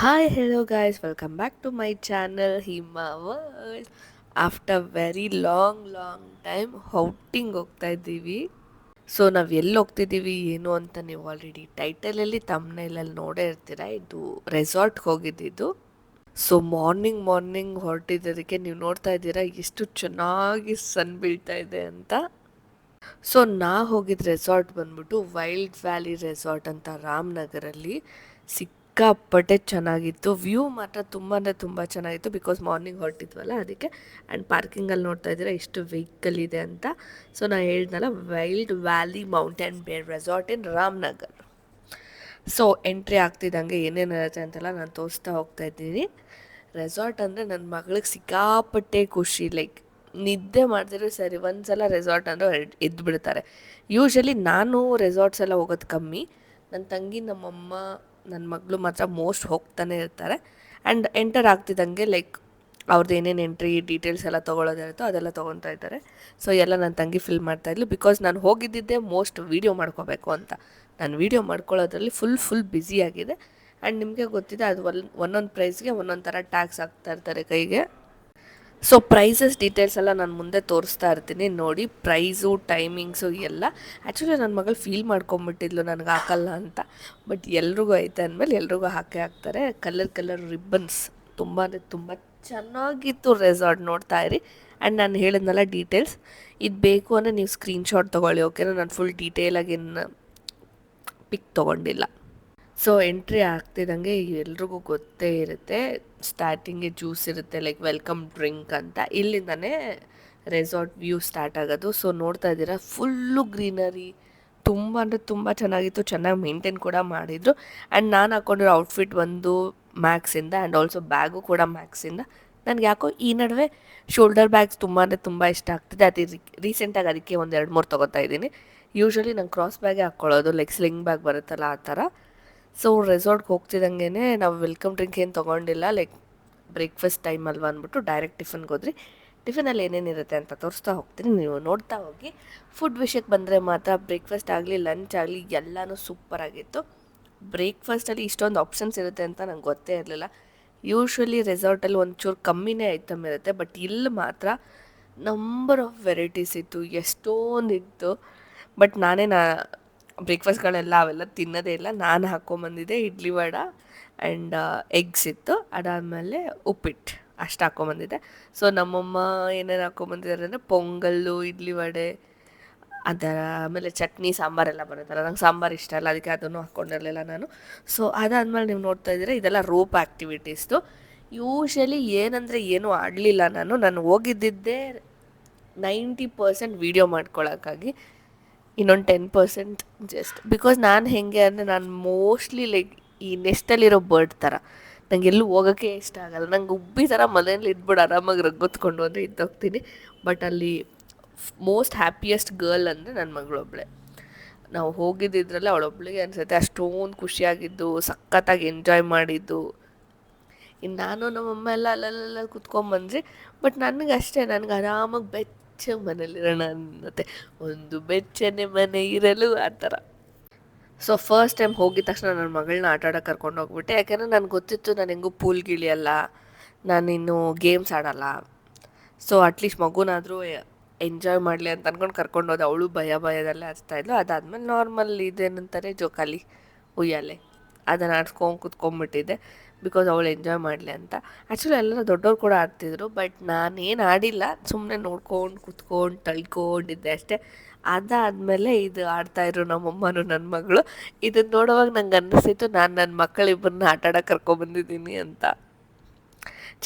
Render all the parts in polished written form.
Hi, hello guys, welcome back to my channel Hima World. After very long time outing ಹೋಗ್ತಾ ಇದ್ದೀವಿ. So ನಾವು ಎಲ್ಲಿ ಹೋಗ್ತಿದ್ದೀವಿ ಏನು ಅಂತ ನೀವು ಆಲ್ರೆಡಿ ಟೈಟಲಲ್ಲಿ ತಮ್ನೇಲಲ್ಲಿ ನೋಡೇ ಇರ್ತೀರ. ಇದು ರೆಸಾರ್ಟ್ಗೆ ಹೋಗಿದ್ದಿದ್ದು. ಸೊ ಮಾರ್ನಿಂಗ್ ಹೊರಟಿದ್ದದಕ್ಕೆ ನೀವು ನೋಡ್ತಾ ಇದ್ದೀರಾ ಎಷ್ಟು ಚೆನ್ನಾಗಿ ಸನ್ ಬೀಳ್ತಾ ಇದೆ ಅಂತ. ಸೊ ನಾ ಹೋಗಿದ್ದ ರೆಸಾರ್ಟ್ ಬಂದ್ಬಿಟ್ಟು ವೈಲ್ಡ್ ವ್ಯಾಲಿ ರೆಸಾರ್ಟ್ ಅಂತ ರಾಮನಗರಲ್ಲಿ. ಸಿಕ್ಕಾಪಟ್ಟೆ ಚೆನ್ನಾಗಿತ್ತು. ವ್ಯೂ ಮಾತ್ರ ತುಂಬ ಅಂದರೆ ತುಂಬ ಚೆನ್ನಾಗಿತ್ತು. ಬಿಕಾಸ್ ಮಾರ್ನಿಂಗ್ ಹೊರಟಿದ್ವಲ್ಲ ಅದಕ್ಕೆ. ಆ್ಯಂಡ್ ಪಾರ್ಕಿಂಗಲ್ಲಿ ನೋಡ್ತಾ ಇದ್ದೀರಾ ಎಷ್ಟು ವೆಹಿಕಲ್ ಇದೆ ಅಂತ. ಸೊ ನಾನು ಹೇಳಿದ್ನಲ್ಲ, ವೈಲ್ಡ್ ವ್ಯಾಲಿ ಮೌಂಟೇನ್ ಬೇರ್ ರೆಸಾರ್ಟ್ ಇನ್ ರಾಮನಗರ್. ಸೊ ಎಂಟ್ರಿ ಆಗ್ತಿದ್ದಂಗೆ ಏನೇನಿರುತ್ತೆ ಅಂತೆಲ್ಲ ನಾನು ತೋರಿಸ್ತಾ ಹೋಗ್ತಾ ಇದ್ದೀನಿ. ರೆಸಾರ್ಟ್ ಅಂದರೆ ನನ್ನ ಮಗಳಿಗೆ ಸಿಕ್ಕಾಪಟ್ಟೆ ಖುಷಿ. ಲೈಕ್ ನಿದ್ದೆ ಮಾಡ್ತಿದ್ರು ಸರಿ, ಒಂದು ಸಲ ರೆಸಾರ್ಟ್ ಅಂದರೆ ಎದ್ದು ಬಿಡ್ತಾರೆ. ಯೂಶ್ವಲಿ ನಾನು ರೆಸಾರ್ಟ್ಸ್ ಎಲ್ಲ ಹೋಗೋದು ಕಮ್ಮಿ. ನನ್ನ ತಂಗಿ, ನಮ್ಮಮ್ಮ, ನನ್ನ ಮಗಳು ಮಾತ್ರ ಮೋಸ್ಟ್ ಹೋಗ್ತಾನೆ ಇರ್ತಾರೆ. ಆ್ಯಂಡ್ ಎಂಟರ್ ಆಗ್ತಿದ್ದಂಗೆ ಲೈಕ್ ಅವ್ರದ್ದು ಏನೇನು ಎಂಟ್ರಿ ಡೀಟೇಲ್ಸ್ ಎಲ್ಲ ತೊಗೊಳೋದಿರುತ್ತೋ ಅದೆಲ್ಲ ತೊಗೊತಾ ಇದ್ದಾರೆ. ಸೊ ಎಲ್ಲ ನನ್ನ ತಂಗಿ ಫಿಲ್ ಮಾಡ್ತಾಯಿದ್ಲು. ಬಿಕಾಸ್ ನಾನು ಹೋಗಿದ್ದಿದ್ದೆ ಮೋಸ್ಟ್ ವೀಡಿಯೋ ಮಾಡ್ಕೋಬೇಕು ಅಂತ. ನಾನು ವೀಡಿಯೋ ಮಾಡ್ಕೊಳ್ಳೋದ್ರಲ್ಲಿ ಫುಲ್ ಬ್ಯುಸಿಯಾಗಿದೆ. ಆ್ಯಂಡ್ ನಿಮಗೆ ಗೊತ್ತಿದೆ, ಅದು ಒಂದೊಂದು ಪ್ರೈಸ್ಗೆ ಒಂದೊಂದು ಥರ ಟ್ಯಾಕ್ಸ್ ಹಾಕ್ತಾ ಇರ್ತಾರೆ ಕೈಗೆ. ಸೊ ಪ್ರೈಸಸ್ ಡೀಟೇಲ್ಸ್ ಎಲ್ಲ ನಾನು ಮುಂದೆ ತೋರಿಸ್ತಾ ಇರ್ತೀನಿ ನೋಡಿ. ಪ್ರೈಸು, ಟೈಮಿಂಗ್ಸು ಎಲ್ಲ. ಆ್ಯಕ್ಚುಲಿ ನನ್ನ ಮಗಳು ಫೀಲ್ ಮಾಡ್ಕೊಂಬಿಟ್ಟಿದ್ಲು ನನಗೆ ಹಾಕಲ್ಲ ಅಂತ. ಬಟ್ ಎಲ್ರಿಗೂ ಐತೆ ಅಂದಮೇಲೆ ಎಲ್ರಿಗೂ ಹಾಕ್ತಾರೆ. ಕಲರ್ ರಿಬ್ಬನ್ಸ್ ತುಂಬ ಅಂದರೆ ತುಂಬ ಚೆನ್ನಾಗಿತ್ತು ರೆಸಾರ್ಟ್. ನೋಡ್ತಾ ಇರಿ. ಆ್ಯಂಡ್ ನಾನು ಹೇಳಿದ್ನಲ್ಲ ಡೀಟೇಲ್ಸ್, ಇದು ಬೇಕು ಅಂದರೆ ನೀವು ಸ್ಕ್ರೀನ್ಶಾಟ್ ತೊಗೊಳ್ಳಿ. ಓಕೆನಾ? ನಾನು ಫುಲ್ ಡೀಟೇಲಾಗಿ ಏನು ಪಿಕ್ ತೊಗೊಂಡಿಲ್ಲ. ಸೊ ಎಂಟ್ರಿ ಆಗ್ತಿದ್ದಂಗೆ ಎಲ್ರಿಗೂ ಗೊತ್ತೇ ಇರುತ್ತೆ, ಸ್ಟಾರ್ಟಿಂಗ್ಗೆ ಜ್ಯೂಸ್ ಇರುತ್ತೆ, ಲೈಕ್ ವೆಲ್ಕಮ್ ಡ್ರಿಂಕ್ ಅಂತ. ಇಲ್ಲಿಂದನೇ ರೆಸಾರ್ಟ್ ವ್ಯೂ ಸ್ಟಾರ್ಟ್ ಆಗೋದು. ಸೊ ನೋಡ್ತಾ ಇದ್ದೀರಾ, ಫುಲ್ಲು ಗ್ರೀನರಿ. ತುಂಬ ಅಂದರೆ ತುಂಬ ಚೆನ್ನಾಗಿತ್ತು. ಚೆನ್ನಾಗಿ ಮೇಂಟೈನ್ ಕೂಡ ಮಾಡಿದರು. ಆ್ಯಂಡ್ ನಾನು ಹಾಕ್ಕೊಂಡಿರೋ ಔಟ್ಫಿಟ್ ಒಂದು ಮ್ಯಾಕ್ಸಿಂದ, ಆ್ಯಂಡ್ ಆಲ್ಸೋ ಬ್ಯಾಗು ಕೂಡ ಮ್ಯಾಕ್ಸಿಂದ. ನನಗೆ ಯಾಕೋ ಈ ನಡುವೆ ಶೋಲ್ಡರ್ ಬ್ಯಾಗ್ಸ್ ತುಂಬ ಅಂದರೆ ತುಂಬ ಇಷ್ಟ ಆಗ್ತಿದೆ. ಅದು ರೀಸೆಂಟಾಗಿ ಅದಕ್ಕೆ ಒಂದು 2-3 ತೊಗೋತಾ ಇದ್ದೀನಿ. ಯೂಶ್ವಲಿ ನಾನು ಕ್ರಾಸ್ ಬ್ಯಾಗೇ ಹಾಕ್ಕೊಳ್ಳೋದು, ಲೈಕ್ ಸ್ಲಿಂಗ್ ಬ್ಯಾಗ್ ಬರುತ್ತಲ್ಲ ಆ ಥರ. ಸೊ ರೆಸಾರ್ಟ್ಗೆ ಹೋಗ್ತಿದ್ದಂಗೆ ನಾವು ವೆಲ್ಕಮ್ ಡ್ರಿಂಕ್ ಏನು ತೊಗೊಂಡಿಲ್ಲ. ಲೈಕ್ ಬ್ರೇಕ್ಫಾಸ್ಟ್ ಟೈಮ್ ಅಲ್ವಾ ಅಂದ್ಬಿಟ್ಟು ಡೈರೆಕ್ಟ್ ಟಿಫನ್ಗೆ ಹೋದ್ರಿ. ಟಿಫನಲ್ಲಿ ಏನೇನಿರುತ್ತೆ ಅಂತ ತೋರಿಸ್ತಾ ಹೋಗ್ತೀನಿ, ನೀವು ನೋಡ್ತಾ ಹೋಗಿ. ಫುಡ್ ವಿಷಯಕ್ಕೆ ಬಂದರೆ ಮಾತ್ರ ಬ್ರೇಕ್ಫಾಸ್ಟ್ ಆಗಲಿ ಲಂಚ್ ಆಗಲಿ ಎಲ್ಲನೂ ಸೂಪರಾಗಿತ್ತು. ಬ್ರೇಕ್ಫಾಸ್ಟಲ್ಲಿ ಇಷ್ಟೊಂದು ಆಪ್ಷನ್ಸ್ ಇರುತ್ತೆ ಅಂತ ನಂಗೆ ಗೊತ್ತೇ ಇರಲಿಲ್ಲ. ಯೂಶ್ವಲಿ ರೆಸಾರ್ಟಲ್ಲಿ ಒಂಚೂರು ಕಮ್ಮಿನೇ ಐಟಮ್ ಇರುತ್ತೆ. ಬಟ್ ಇಲ್ಲಿ ಮಾತ್ರ ನಂಬರ್ ಆಫ್ ವೆರೈಟೀಸ್ ಇತ್ತು, ಎಷ್ಟೊಂದಿತ್ತು. ಬಟ್ ಬ್ರೇಕ್ಫಾಸ್ಟ್ಗಳೆಲ್ಲ ಅವೆಲ್ಲ ತಿನ್ನೋದೇ ಇಲ್ಲ. ನಾನು ಹಾಕ್ಕೊಂಬಂದಿದ್ದೆ ಇಡ್ಲಿ ವಡೆ ಆ್ಯಂಡ್ ಎಗ್ಸ್ ಇತ್ತು. ಅದಾದಮೇಲೆ ಉಪ್ಪಿಟ್ಟು ಅಷ್ಟು ಹಾಕ್ಕೊಂಬಂದಿದ್ದೆ. ಸೊ ನಮ್ಮಮ್ಮ ಏನೇನು ಹಾಕ್ಕೊಂಬಂದಿದ್ದಾರೆ ಅಂದರೆ ಪೊಂಗಲ್ಲು, ಇಡ್ಲಿ ವಡೆ, ಅದರ ಆಮೇಲೆ ಚಟ್ನಿ, ಸಾಂಬಾರೆಲ್ಲ ಬರುತ್ತಲ್ಲ. ನಂಗೆ ಸಾಂಬಾರು ಇಷ್ಟ ಅಲ್ಲ, ಅದಕ್ಕೆ ಅದನ್ನು ಹಾಕ್ಕೊಂಡಿರಲಿಲ್ಲ ನಾನು. ಸೊ ಅದಾದಮೇಲೆ ನೀವು ನೋಡ್ತಾ ಇದ್ದೀರಾ, ಇದೆಲ್ಲ ರೋಪ್ ಆ್ಯಕ್ಟಿವಿಟೀಸ್ದು. ಯೂಶ್ವಲಿ ಏನಂದರೆ ಏನೂ ಆಡಲಿಲ್ಲ. ನಾನು ಹೋಗಿದ್ದಿದ್ದೇ 90% ವೀಡಿಯೋ ಮಾಡ್ಕೊಳ್ಳೋಕ್ಕಾಗಿ. ಇನ್ನೊಂದು 10% ಜಸ್ಟ್ ಬಿಕಾಸ್ ನಾನು ಹೇಗೆ ಅಂದರೆ, ನಾನು ಮೋಸ್ಟ್ಲಿ ಲೈಕ್ ಈ ನೆಸ್ಟಲ್ಲಿರೋ ಬರ್ಡ್ ಥರ ನಂಗೆ ಎಲ್ಲೂ ಹೋಗೋಕ್ಕೆ ಇಷ್ಟ ಆಗಲ್ಲ. ನಂಗೆ ಉಬ್ಬಿ ಥರ ಮನೇಲಿ ಇದ್ಬಿಟ್ಟು ಆರಾಮಾಗಿ ರಗ್ಗೊತ್ಕೊಂಡು ಅಂದರೆ ಇದ್ದೋಗ್ತೀನಿ. ಬಟ್ ಅಲ್ಲಿ ಮೋಸ್ಟ್ ಹ್ಯಾಪಿಯೆಸ್ಟ್ ಗರ್ಲ್ ಅಂದರೆ ನನ್ನ ಮಗಳೊಬ್ಬಳೆ. ನಾವು ಹೋಗಿದ್ದಿದ್ರಲ್ಲೇ ಅವಳೊಬ್ಳಿಗೆ ಅನಿಸುತ್ತೆ ಅಷ್ಟೊಂದು ಖುಷಿಯಾಗಿದ್ದು, ಸಖತ್ತಾಗಿ ಎಂಜಾಯ್ ಮಾಡಿದ್ದು. ಇನ್ನು ನಾನು ನಮ್ಮಮ್ಮ ಎಲ್ಲ ಅಲ್ಲೆಲ್ಲ ಕುತ್ಕೊಂಬಂದ್ರಿ. ಬಟ್ ನನಗೆ ಆರಾಮಾಗಿ ಬೆಚ್ಚಗೆ ಮನೇಲಿರೋಣ ಅನ್ನತ್ತೆ. ಒಂದು ಬೆಚ್ಚನೆ ಮನೆ ಇರಲು ಆ ಥರ. ಸೊ ಫಸ್ಟ್ ಟೈಮ್ ಹೋಗಿದ ತಕ್ಷಣ ನನ್ನ ಮಗಳನ್ನ ಆಟ ಆಡೋಕೆ ಕರ್ಕೊಂಡು ಹೋಗ್ಬಿಟ್ಟೆ. ಯಾಕೆಂದರೆ ನನಗೆ ಗೊತ್ತಿತ್ತು ನಾನು ಹೆಂಗೂ ಪೂಲ್ಗೆ ಇಳಿಯಲ್ಲ, ನಾನಿನ್ನು ಗೇಮ್ಸ್ ಆಡಲ್ಲ. ಸೊ ಅಟ್ಲೀಸ್ಟ್ ಮಗುನಾದರೂ ಎಂಜಾಯ್ ಮಾಡಲಿ ಅಂತ ಅಂದ್ಕೊಂಡು ಕರ್ಕೊಂಡು ಹೋದೆ. ಅವಳು ಭಯದಲ್ಲೇ ಹಚ್ತಾಯಿದ್ಲು. ಅದಾದಮೇಲೆ ನಾರ್ಮಲ್ ಇದೇನಂತಾರೆ ಜೋಕಾಲಿ, ಉಯ್ಯಾಲೆ, ಅದನ್ನು ಆಡ್ಸ್ಕೊಂಡು ಕುತ್ಕೊಂಡ್ಬಿಟ್ಟಿದ್ದೆ. ಬಿಕಾಸ್ ಅವಳು ಎಂಜಾಯ್ ಮಾಡಲಿ ಅಂತ. ಆ್ಯಕ್ಚುಲಿ ಎಲ್ಲರೂ ದೊಡ್ಡವ್ರು ಕೂಡ ಆಡ್ತಿದ್ರು. ಬಟ್ ನಾನೇನು ಆಡಿಲ್ಲ, ಸುಮ್ಮನೆ ನೋಡ್ಕೊಂಡು ಕುತ್ಕೊಂಡು ತಳ್ಕೊಂಡಿದ್ದೆ ಅಷ್ಟೇ. ಅದಾದಮೇಲೆ ಇದು ಆಡ್ತಾಯಿದ್ರು ನಮ್ಮಮ್ಮನೂ ನನ್ನ ಮಗಳು. ಇದನ್ನು ನೋಡುವಾಗ ನಂಗೆ ಅನ್ನಿಸ್ತಿತ್ತು ನಾನು ನನ್ನ ಮಕ್ಕಳಿಬ್ಬರನ್ನ ಆಟ ಆಡೋಕೆ ಕರ್ಕೊಬಂದಿದ್ದೀನಿ ಅಂತ.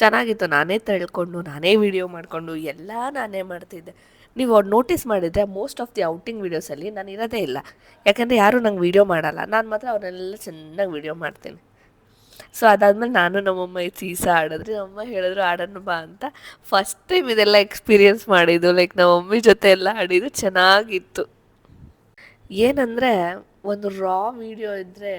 ಚೆನ್ನಾಗಿತ್ತು. ನಾನೇ ತಳ್ಕೊಂಡು, ನಾನೇ ವೀಡಿಯೋ ಮಾಡಿಕೊಂಡು ಎಲ್ಲ ನಾನೇ ಮಾಡ್ತಿದ್ದೆ. ನೀವು ಅವ್ರು ನೋಟಿಸ್ ಮಾಡಿದರೆ ಮೋಸ್ಟ್ ಆಫ್ ದಿ ಔಟಿಂಗ್ ವೀಡಿಯೋಸಲ್ಲಿ ನಾನು ಇರೋದೇ ಇಲ್ಲ. ಯಾಕಂದರೆ ಯಾರೂ ನಂಗೆ ವೀಡಿಯೋ ಮಾಡಲ್ಲ. ನಾನು ಮಾತ್ರ ಅವನ್ನೆಲ್ಲ ಚೆನ್ನಾಗಿ ವೀಡಿಯೋ ಮಾಡ್ತೀನಿ. ಸೊ ಅದಾದಮೇಲೆ ನಾನು ನಮ್ಮಮ್ಮ ಸೀಸಾ ಆಡಿದ್ರಿ. ನಮ್ಮಮ್ಮ ಹೇಳಿದ್ರು ಆಡೋಣ ಬಾ ಅಂತ. ಫಸ್ಟ್ ಟೈಮ್ ಇದೆಲ್ಲ ಎಕ್ಸ್ಪೀರಿಯೆನ್ಸ್ ಮಾಡಿದ್ದು. ಲೈಕ್ ನಮ್ಮ ಮಮ್ಮಿ ಜೊತೆ ಎಲ್ಲ ಆಡಿದ್ದು ಚೆನ್ನಾಗಿತ್ತು. ಏನಂದರೆ ಒಂದು ರಾ ವೀಡಿಯೋ ಇದ್ದರೆ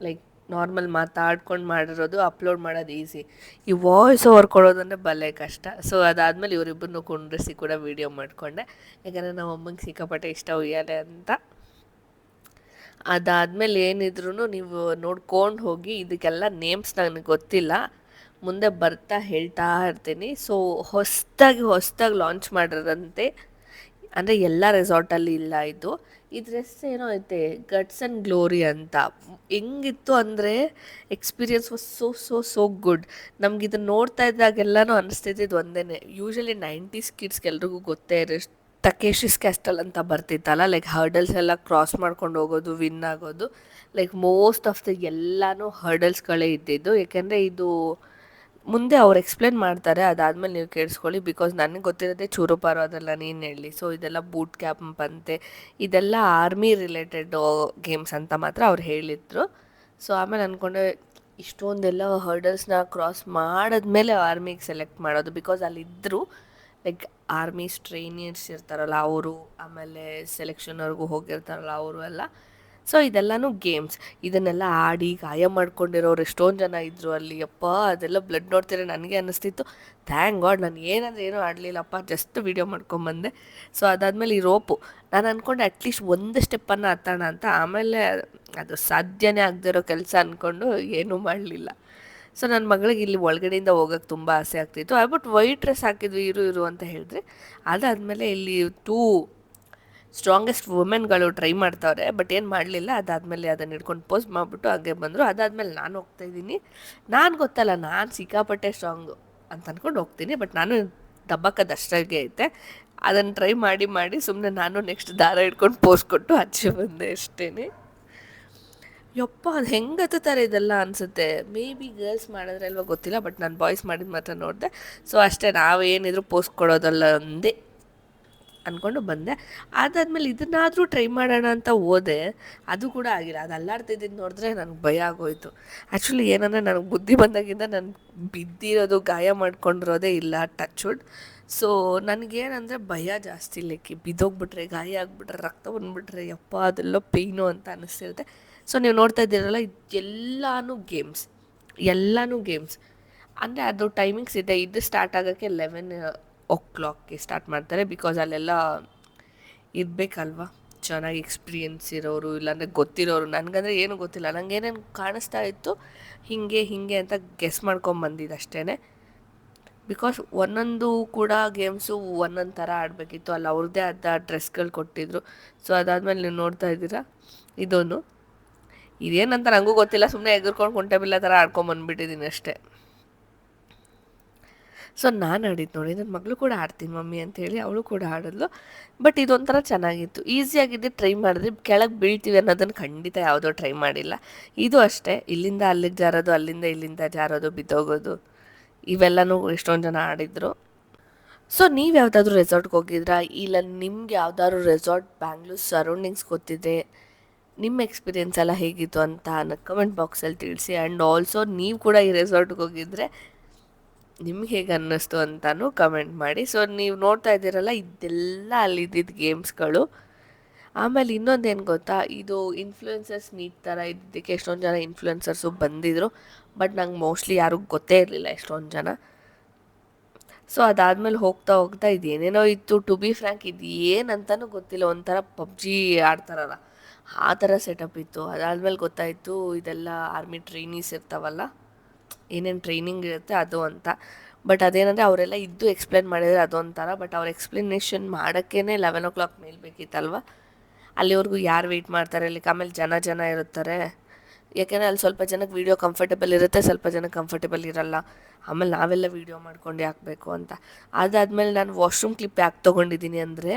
ಲೈಕ್ ನಾರ್ಮಲ್ ಮಾತಾಡ್ಕೊಂಡು ಮಾಡಿರೋದು ಅಪ್ಲೋಡ್ ಮಾಡೋದು ಈಸಿ. ಈ ವಾಯ್ಸ್ ಓವರ್ ಕೊಡೋದಂದರೆ ಭಲೇ ಕಷ್ಟ. ಸೊ ಅದಾದಮೇಲೆ ಇವರಿಬ್ಬರನ್ನು ಕುಂಡ್ರಿಸಿ ಕೂಡ ವೀಡಿಯೋ ಮಾಡಿಕೊಂಡೆ. ಯಾಕಂದರೆ ನಮ್ಮ ಅಮ್ಮಂಗೆ ಸಿಕ್ಕಾಪಟ್ಟೆ ಇಷ್ಟ ಉಯ್ಯಾಲೆ ಅಂತ. ಅದಾದಮೇಲೆ ಏನಿದ್ರು ನೀವು ನೋಡ್ಕೊಂಡು ಹೋಗಿ. ಇದಕ್ಕೆಲ್ಲ ನೇಮ್ಸ್ ನನಗೆ ಗೊತ್ತಿಲ್ಲ, ಮುಂದೆ ಬರ್ತಾ ಹೇಳ್ತಾ ಇರ್ತೀನಿ. ಸೊ ಹೊಸ್ದಾಗಿ ಲಾಂಚ್ ಮಾಡಿರೋದಂತೆ, ಅಂದರೆ ಎಲ್ಲ ರೆಸಾರ್ಟಲ್ಲಿ ಇಲ್ಲ ಇದು. ಇದ್ರ ಹೆಸ್ರು ಏನೋ ಐತೆ, ಗಟ್ಸ್ ಆ್ಯಂಡ್ ಗ್ಲೋರಿ ಅಂತ. ಹೆಂಗಿತ್ತು ಅಂದರೆ ಎಕ್ಸ್ಪೀರಿಯನ್ಸ್ ವಾಸ್ ಸೋ ಗುಡ್. ನಮ್ಗೆ ಇದನ್ನು ನೋಡ್ತಾ ಇದ್ದಾಗೆಲ್ಲನೂ ಅನಿಸ್ತಿದ್ದು ಇದು ಒಂದೇ. ಯೂಶಲಿ 90s ಕಿಡ್ಸ್ಗೆ ಎಲ್ರಿಗೂ ಗೊತ್ತೇ ಇರೋ ಟಕೇಶಿಸ್ ಕ್ಯಾಸ್ಟಲ್ ಅಂತ ಬರ್ತಿತ್ತಲ್ಲ, ಲೈಕ್ ಹರ್ಡಲ್ಸ್ ಎಲ್ಲ ಕ್ರಾಸ್ ಮಾಡ್ಕೊಂಡು ಹೋಗೋದು, ವಿನ್ ಆಗೋದು. ಲೈಕ್ ಮೋಸ್ಟ್ ಆಫ್ ದ ಎಲ್ಲನೂ ಹರ್ಡಲ್ಸ್ಗಳೇ ಇದ್ದಿದ್ದು. ಏಕೆಂದರೆ ಇದು ಮುಂದೆ ಅವ್ರು ಎಕ್ಸ್ಪ್ಲೇನ್ ಮಾಡ್ತಾರೆ, ಅದಾದಮೇಲೆ ನೀವು ಕೇಳಿಸ್ಕೊಳ್ಳಿ. ಬಿಕಾಸ್ ನನಗೆ ಗೊತ್ತಿರೋದೇ ಚೂರುಪಾರು, ಅದೆಲ್ಲ ನೀನು ಹೇಳಿ. ಸೊ ಇದೆಲ್ಲ ಬೂಟ್ ಕ್ಯಾಂಪ್ ಅಂತೆ, ಇದೆಲ್ಲ ಆರ್ಮಿ ರಿಲೇಟೆಡ್ ಗೇಮ್ಸ್ ಅಂತ ಮಾತ್ರ ಅವ್ರು ಹೇಳಿದ್ರು. ಸೊ ಆಮೇಲೆ ಅಂದ್ಕೊಂಡೆ ಇಷ್ಟೊಂದೆಲ್ಲ ಹರ್ಡಲ್ಸ್ನ ಕ್ರಾಸ್ ಮಾಡಿದ್ಮೇಲೆ ಆರ್ಮಿಗೆ ಸೆಲೆಕ್ಟ್ ಮಾಡೋದು. ಬಿಕಾಸ್ ಅಲ್ಲಿದ್ದರು ಲೈಕ್ ಆರ್ಮೀಸ್ ಟ್ರೈನರ್ಸ್ ಇರ್ತಾರಲ್ಲ ಅವರು, ಆಮೇಲೆ ಸೆಲೆಕ್ಷನ್ವರೆಗೂ ಹೋಗಿರ್ತಾರಲ್ಲ ಅವರು ಎಲ್ಲ. ಸೊ ಇದೆಲ್ಲನೂ ಗೇಮ್ಸ್. ಇದನ್ನೆಲ್ಲ ಆಡಿ ಗಾಯ ಮಾಡ್ಕೊಂಡಿರೋರು ಎಷ್ಟೊಂದು ಜನ ಇದ್ದರು ಅಲ್ಲಿ. ಅಪ್ಪ ಅದೆಲ್ಲ ಬ್ಲಡ್ ನೋಡ್ತಿರೋ ನನಗೆ ಅನ್ನಿಸ್ತಿತ್ತು, ಥ್ಯಾಂಕ್ ಗಾಡ್ ನಾನು ಏನೂ ಆಡಲಿಲ್ಲಪ್ಪ, ಜಸ್ಟ್ ವೀಡಿಯೋ ಮಾಡ್ಕೊಂಬಂದೆ. ಸೊ ಅದಾದಮೇಲೆ ಈ ರೋಪು, ನಾನು ಅಂದ್ಕೊಂಡೆ ಅಟ್ಲೀಸ್ಟ್ ಒಂದು ಸ್ಟೆಪ್ಪನ್ನು ಹತ್ತೋಣ ಅಂತ. ಆಮೇಲೆ ಅದು ಸಾಧ್ಯನೇ ಆಗದಿರೋ ಕೆಲಸ ಅಂದ್ಕೊಂಡು ಏನೂ ಮಾಡಲಿಲ್ಲ. ಸೊ ನನ್ನ ಮಗಳಿಗೆ ಇಲ್ಲಿ ಒಳಗಡೆಯಿಂದ ಹೋಗೋಕ್ಕೆ ತುಂಬ ಆಸೆ ಆಗ್ತಿತ್ತು. ಬಟ್ ವೈಟ್ ಡ್ರೆಸ್ ಹಾಕಿದ್ವಿ, ಇರು ಅಂತ ಹೇಳಿದ್ರೆ. ಅದಾದಮೇಲೆ ಇಲ್ಲಿ 2 ಸ್ಟ್ರಾಂಗೆಸ್ಟ್ ವುಮೆನ್ಗಳು ಟ್ರೈ ಮಾಡ್ತಾವ್ರೆ, ಬಟ್ ಏನು ಮಾಡಲಿಲ್ಲ. ಅದಾದಮೇಲೆ ಅದನ್ನು ಹಿಡ್ಕೊಂಡು ಪೋಸ್ಟ್ ಮಾಡಿಬಿಟ್ಟು ಹಾಗೆ ಬಂದರು. ಅದಾದಮೇಲೆ ನಾನು ಹೋಗ್ತಾಯಿದ್ದೀನಿ. ನಾನು ಗೊತ್ತಲ್ಲ, ನಾನು ಸಿಕ್ಕಾಪಟ್ಟೆ ಸ್ಟ್ರಾಂಗು ಅಂತ ಅಂದ್ಕೊಂಡು ಹೋಗ್ತೀನಿ. ಬಟ್ ನಾನು ದಬ್ಬಕ್ಕದು ಅಷ್ಟಾಗೆ ಐತೆ. ಅದನ್ನು ಟ್ರೈ ಮಾಡಿ ಸುಮ್ಮನೆ ನಾನು ನೆಕ್ಸ್ಟ್ ದಾರ ಹಿಡ್ಕೊಂಡು ಪೋಸ್ಟ್ ಕೊಟ್ಟು ಆಚೆ ಬಂದೆ ಅಷ್ಟೇ. ಯಪ್ಪ ಅದು ಹೆಂಗೆ ಹತ್ತುತ್ತಾರೆ ಇದೆಲ್ಲ ಅನಿಸುತ್ತೆ. ಮೇ ಬಿ ಗರ್ಲ್ಸ್ ಮಾಡಿದ್ರೆ ಅಲ್ವಾ ಗೊತ್ತಿಲ್ಲ, ಬಟ್ ನಾನು ಬಾಯ್ಸ್ ಮಾಡಿದ ಮಾತ್ರ ನೋಡಿದೆ. ಸೊ ಅಷ್ಟೇ, ನಾವೇನಿದ್ರು ಪೋಸ್ಟ್ ಕೊಡೋದಲ್ಲ ಅಂದೆ ಅಂದ್ಕೊಂಡು ಬಂದೆ. ಅದಾದಮೇಲೆ ಇದನ್ನಾದರೂ ಟ್ರೈ ಮಾಡೋಣ ಅಂತ ಹೋದೆ, ಅದು ಕೂಡ ಆಗಿಲ್ಲ. ಅದು ಅಲ್ಲಾಡ್ತಿದ್ದು ನೋಡಿದ್ರೆ ನನಗೆ ಭಯ ಆಗೋಯ್ತು. ಆ್ಯಕ್ಚುಲಿ ಏನಂದರೆ ನನಗೆ ಬುದ್ಧಿ ಬಂದಾಗಿಂದ ನಾನು ಬಿದ್ದಿರೋದು, ಗಾಯ ಮಾಡ್ಕೊಂಡಿರೋದೇ ಇಲ್ಲ, ಟಚ್ ವುಡ್. ಸೊ ನನಗೇನಂದರೆ ಭಯ ಜಾಸ್ತಿ. ಲೈಕ್ ಬಿದ್ದೋಗ್ಬಿಟ್ರೆ, ಗಾಯ ಆಗಿಬಿಟ್ರೆ, ರಕ್ತ ಬಂದುಬಿಟ್ರೆ ಯಪ್ಪ ಅದೆಲ್ಲ ಪೇಯ್ನು ಅಂತ ಅನ್ನಿಸ್ತಿರುತ್ತೆ. ಸೊ ನೀವು ನೋಡ್ತಾ ಇದ್ದೀರಲ್ಲ, ಎಲ್ಲನೂ ಗೇಮ್ಸ್ ಅಂದರೆ ಅದು ಟೈಮಿಂಗ್ಸ್ ಇದೆ. ಇದು ಸ್ಟಾರ್ಟ್ ಆಗೋಕ್ಕೆ 11 o'clockಗೆ ಸ್ಟಾರ್ಟ್ ಮಾಡ್ತಾರೆ. ಬಿಕಾಸ್ ಅಲ್ಲೆಲ್ಲ ಇರಬೇಕಲ್ವ ಚೆನ್ನಾಗಿ ಎಕ್ಸ್ಪೀರಿಯೆನ್ಸ್ ಇರೋರು, ಇಲ್ಲಾಂದರೆ ಗೊತ್ತಿರೋರು. ನನಗಂದರೆ ಏನೂ ಗೊತ್ತಿಲ್ಲ, ನನಗೇನೇನು ಕಾಣಿಸ್ತಾ ಇತ್ತು ಹಿಂಗೆ ಅಂತ ಗೆಸ್ ಮಾಡ್ಕೊಂಬಂದಿದ್ದು ಅಷ್ಟೇ. ಬಿಕಾಸ್ ಒಂದೊಂದು ಕೂಡ ಗೇಮ್ಸು ಒಂದೊಂದು ಥರ ಆಡಬೇಕಿತ್ತು. ಅಲ್ಲಿ ಅವ್ರದ್ದೇ ಆದ ಡ್ರೆಸ್ಗಳು ಕೊಟ್ಟಿದ್ರು. ಸೊ ಅದಾದಮೇಲೆ ನೀವು ನೋಡ್ತಾ ಇದ್ದೀರಾ ಇದೊಂದು, ಇದೇನಂತ ನನಗೂ ಗೊತ್ತಿಲ್ಲ, ಸುಮ್ಮನೆ ಎಗರ್ಕೊಂಡು ಕುಂಟೆಬಿಲ್ಲ ಥರ ಆಡ್ಕೊಂಬಂದ್ಬಿಟ್ಟಿದ್ದೀನಿ ಅಷ್ಟೇ. ಸೊ ನಾನು ಆಡಿದ್ದು ನೋಡಿ, ನನ್ನ ಮಗಳು ಕೂಡ ಆಡ್ತೀನಿ ಮಮ್ಮಿ ಅಂತೇಳಿ ಅವಳು ಕೂಡ ಆಡಿದ್ಲು. ಬಟ್ ಇದೊಂಥರ ಚೆನ್ನಾಗಿತ್ತು, ಈಸಿಯಾಗಿದೆ. ಟ್ರೈ ಮಾಡಿದ್ರೆ ಕೆಳಗೆ ಬೀಳ್ತೀವಿ ಅನ್ನೋದನ್ನು ಖಂಡಿತ ಯಾವುದೋ ಟ್ರೈ ಮಾಡಿಲ್ಲ. ಇದು ಅಷ್ಟೇ, ಇಲ್ಲಿಂದ ಅಲ್ಲಿಗೆ ಜಾರೋದು, ಅಲ್ಲಿಂದ ಇಲ್ಲಿಂದ ಜಾರೋದು, ಬಿದ್ದೋಗೋದು, ಇವೆಲ್ಲನೂ ಎಷ್ಟೊಂದು ಜನ ಆಡಿದರು. ಸೊ ನೀವು ಯಾವುದಾದ್ರೂ ರೆಸಾರ್ಟ್ಗೆ ಹೋಗಿದ್ರಾ, ಇಲ್ಲ ನಿಮ್ಗೆ ಯಾವುದಾದ್ರು ರೆಸಾರ್ಟ್ ಬ್ಯಾಂಗ್ಳೂರ್ ಸರೌಂಡಿಂಗ್ಸ್ ಗೊತ್ತಿದೆ, ನಿಮ್ಮ ಎಕ್ಸ್ಪೀರಿಯೆನ್ಸ್ ಎಲ್ಲ ಹೇಗಿತ್ತು ಅಂತ ಕಮೆಂಟ್ ಬಾಕ್ಸಲ್ಲಿ ತಿಳಿಸಿ. ಆ್ಯಂಡ್ ಆಲ್ಸೋ ನೀವು ಕೂಡ ಈ ರೆಸಾರ್ಟ್ಗೆ ಹೋಗಿದ್ರೆ ನಿಮ್ಗೆ ಹೇಗೆ ಅನ್ನಿಸ್ತು ಅಂತಲೂ ಕಮೆಂಟ್ ಮಾಡಿ. ಸೊ ನೀವು ನೋಡ್ತಾ ಇದ್ದೀರಲ್ಲ, ಇದೆಲ್ಲ ಅಲ್ಲಿದ್ದಿದ್ದು ಗೇಮ್ಸ್ಗಳು. ಆಮೇಲೆ ಇನ್ನೊಂದೇನು ಗೊತ್ತಾ, ಇದು ಇನ್ಫ್ಲುಯೆನ್ಸರ್ಸ್ ಮೀಟ್ ಥರ ಇದ್ದಕ್ಕೆ ಎಷ್ಟೊಂದು ಜನ ಇನ್ಫ್ಲುಯೆನ್ಸರ್ಸು ಬಂದಿದ್ದರು. ಬಟ್ ನಂಗೆ ಮೋಸ್ಟ್ಲಿ ಯಾರೂ ಗೊತ್ತೇ ಇರಲಿಲ್ಲ ಎಷ್ಟೊಂದು ಜನ. ಸೊ ಅದಾದಮೇಲೆ ಹೋಗ್ತಾ ಇದೇನೇನೋ ಇತ್ತು. ಟು ಬಿ ಫ್ರ್ಯಾಂಕ್, ಇದು ಏನಂತನೂ ಗೊತ್ತಿಲ್ಲ, ಒಂಥರ ಪಬ್ಜಿ ಆಡ್ತಾರಲ್ಲ ಆ ಥರ ಸೆಟಪ್ ಇತ್ತು. ಅದಾದಮೇಲೆ ಗೊತ್ತಾಯಿತು ಇದೆಲ್ಲ ಆರ್ಮಿ ಟ್ರೈನೀಸ್ ಇರ್ತಾವಲ್ಲ, ಏನೇನು ಟ್ರೈನಿಂಗ್ ಇರುತ್ತೆ ಅದು ಅಂತ. ಬಟ್ ಅದೇನಂದರೆ ಅವರೆಲ್ಲ ಇದ್ದು ಎಕ್ಸ್ಪ್ಲೇನ್ ಮಾಡಿದರೆ ಅದೊಂಥರ. ಬಟ್ ಅವ್ರು ಎಕ್ಸ್ಪ್ಲನೇಷನ್ ಮಾಡೋಕ್ಕೇ 11 o'clock ಮೇಲೆ ಬೇಕಿತ್ತಲ್ವ. ಅಲ್ಲಿವರೆಗೂ ಯಾರು ವೆಯ್ಟ್ ಮಾಡ್ತಾರೆ ಲೈಕ್. ಆಮೇಲೆ ಜನ ಇರುತ್ತಾರೆ, ಯಾಕೆಂದರೆ ಅಲ್ಲಿ ಸ್ವಲ್ಪ ಜನಕ್ಕೆ ವೀಡಿಯೋ ಕಂಫರ್ಟೇಬಲ್ ಇರುತ್ತೆ, ಸ್ವಲ್ಪ ಜನಕ್ಕೆ ಕಂಫರ್ಟೇಬಲ್ ಇರಲ್ಲ. ಆಮೇಲೆ ನಾವೆಲ್ಲ ವೀಡಿಯೋ ಮಾಡ್ಕೊಂಡು ಹಾಕಬೇಕು ಅಂತ. ಅದಾದಮೇಲೆ ನಾನು ವಾಶ್ರೂಮ್ ಕ್ಲಿಪ್ ಯಾಕೆ ತೊಗೊಂಡಿದ್ದೀನಿ ಅಂದರೆ,